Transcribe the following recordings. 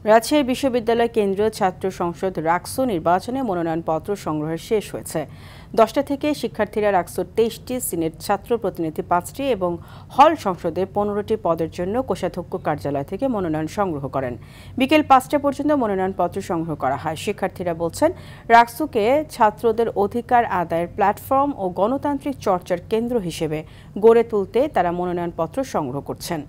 রাজশাহী বিশ্ববিদ্যালয় কেন্দ্রীয় ছাত্র সংসদ রাকসু নির্বাচনে মনোনয়নপত্র সংগ্রহের শেষ হয়েছে। 10টা থেকে শিক্ষার্থীরা রাকসুর 23টি, সিনেট ছাত্র প্রতিনিধি 5টি এবং হল সংসদে 15টি পদের জন্য কোষাধ্যক্ষ কার্যালয় থেকে মনোনয়ন সংগ্রহ করেন। বিকেল 5টা পর্যন্ত মনোনয়নপত্র সংগ্রহ করা হয়। শিক্ষার্থীরা বলছেন, রাকসুকে ছাত্রদের অধিকার আদায়ের প্ল্যাটফর্ম ও গণতান্ত্রিক চর্চার কেন্দ্র হিসেবে গড়ে তুলতে তারা মনোনয়নপত্র সংগ্রহ করছেন।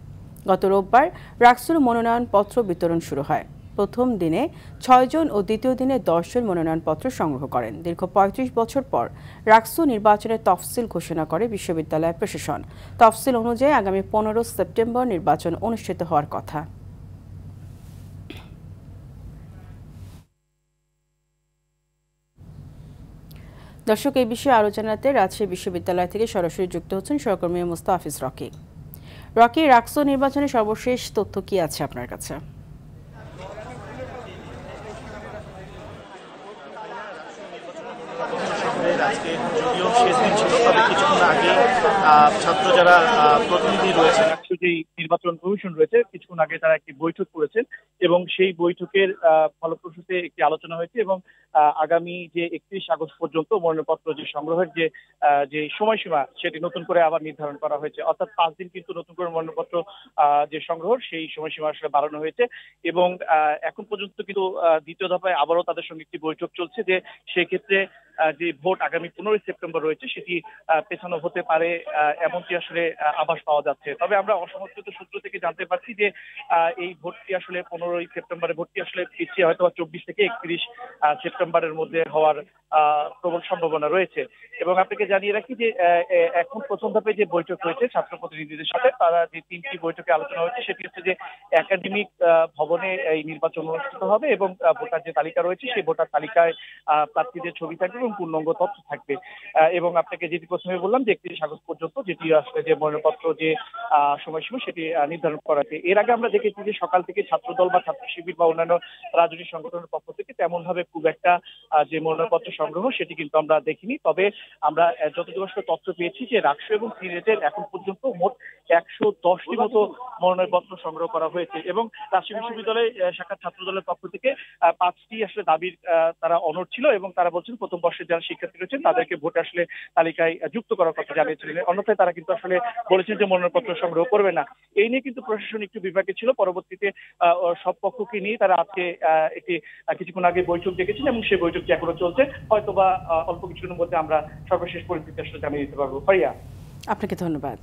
গত রোববার রাকসুর মনোনয়নপত্র বিতরণ শুরু হয়। প্রথম দিনে 6 জন ও দ্বিতীয় দিনে 10 জন মনোনয়নপত্র সংগ্রহ করেন। দীর্ঘ 35 বছর পর রাকসু নির্বাচনের তফসিল ঘোষণা করে বিশ্ববিদ্যালয় প্রশাসন। তফসিল অনুযায়ী আগামী 15 সেপ্টেম্বর নির্বাচন অনুষ্ঠিত হওয়ার কথা। দর্শক, এই বিষয়ে আরও জানাতে রাজশাহী বিশ্ববিদ্যালয় থেকে সরাসরি যুক্ত হচ্ছেন সহকর্মী মুস্তাফিজ রকি। রকি, রাকসু নির্বাচনের সর্বশেষ তথ্য কি আছে আপনার কাছে? আজকে যদিও শেষ দিন ছিল, তবে কিছুক্ষণ আগে ছাত্র যারা প্রতিনিধি রয়েছেন, যেই নির্বাচন কমিশন রয়েছে, কিছুক্ষণ আগে তারা একটি বৈঠক করেছেন এবং সেই বৈঠকের ফলপ্রসূতে একটি আলোচনা হয়েছে এবং আগামী যে 31 আগস্ট পর্যন্ত মনোনয়নপত্র যে সংগ্রহের যে সময়সীমা সেটি নতুন করে আবার নির্ধারণ করা হয়েছে। অর্থাৎ 5 দিন কিন্তু নতুন করে মনোনয়নপত্র যে সংগ্রহ সেই সময়সীমা আসলে বাড়ানো হয়েছে এবং এখন পর্যন্ত কিন্তু দ্বিতীয় দফায় আবারও তাদের সঙ্গে একটি বৈঠক চলছে যে সেক্ষেত্রে যে ভোট আগামী 15 সেপ্টেম্বর রয়েছে সেটি পেছানো হতে পারে, এমনটি আসলে আভাস পাওয়া যাচ্ছে। তবে আমরা অসমর্থিত সূত্র থেকে জানতে পারছি যে এই ভোটটি আসলে 15 সেপ্টেম্বরের ভোটটি আসলে পিছিয়ে হয়তো 24 থেকে 31 সেপ্টেম্বরের মধ্যে হওয়ার প্রবল সম্ভাবনা রয়েছে। এবং আপনাকে জানিয়ে রাখি যে এখন প্রথম ধাপে যে বৈঠক হয়েছে ছাত্র প্রতিনিধিদের সাথে, তারা যে 3টি বৈঠকে আলোচনা হয়েছে সেটি হচ্ছে যে একাডেমিক ভবনে এই নির্বাচন অনুষ্ঠিত হবে এবং ভোটার যে তালিকা রয়েছে সেই ভোটার তালিকায় প্রার্থীদের ছবি থাকবে এবং পূর্ণাঙ্গ তথ্য থাকবে। এবং আপনাকে যেটি প্রথমে বললাম যে 31 আগস্ট পর্যন্ত যেটি আসলে যে মনোনয়নপত্র যে সময়সীমা সেটি নির্ধারণ করা আছে। এর আগে আমরা দেখেছি যে সকাল থেকে ছাত্রদল বা ছাত্র শিবির বা অন্যান্য রাজনৈতিক সংগঠনের পক্ষ থেকে তেমন ভাবে খুব একটা যে মনোনয়নপত্র সংগ্রহ সেটি কিন্তু আমরা দেখিনি। তবে আমরা যতটুকু আসলে তথ্য পেয়েছি যে রাকসু এবং সিনেটের এখন পর্যন্ত মোট 110টি মতো মনোনয়নপত্র সংগ্রহ করা হয়েছে এবং রাজশাহী বিশ্ববিদ্যালয় শাখা ছাত্রদলের পক্ষ থেকে 5টি আসলে দাবির তারা অনড় ছিল এবং তারা বলছেন প্রথম বর্ষের যারা শিক্ষার্থী রয়েছেন তাদেরকে ভোটে আসলে তালিকায় যুক্ত করার কথা জানিয়েছিলেন। অন্যথায় তারা কিন্তু আসলে বলেছেন যে মনোনয়নপত্র সংগ্রহ করবে না। এই নিয়ে কিন্তু প্রশাসন একটু বিভাগে ছিল। পরবর্তীতে সব পক্ষকে নিয়ে তারা আজকে একটি কিছুক্ষণ আগে বৈঠক ডেকেছেন এবং সেই বৈঠকটি এখনো চলছে। হয়তোবা অল্প কিছুক্ষণের মধ্যে আমরা সর্বশেষ পরিস্থিতি আসলে জানিয়ে দিতে পারবো। ফারিয়া, আপনাকে ধন্যবাদ।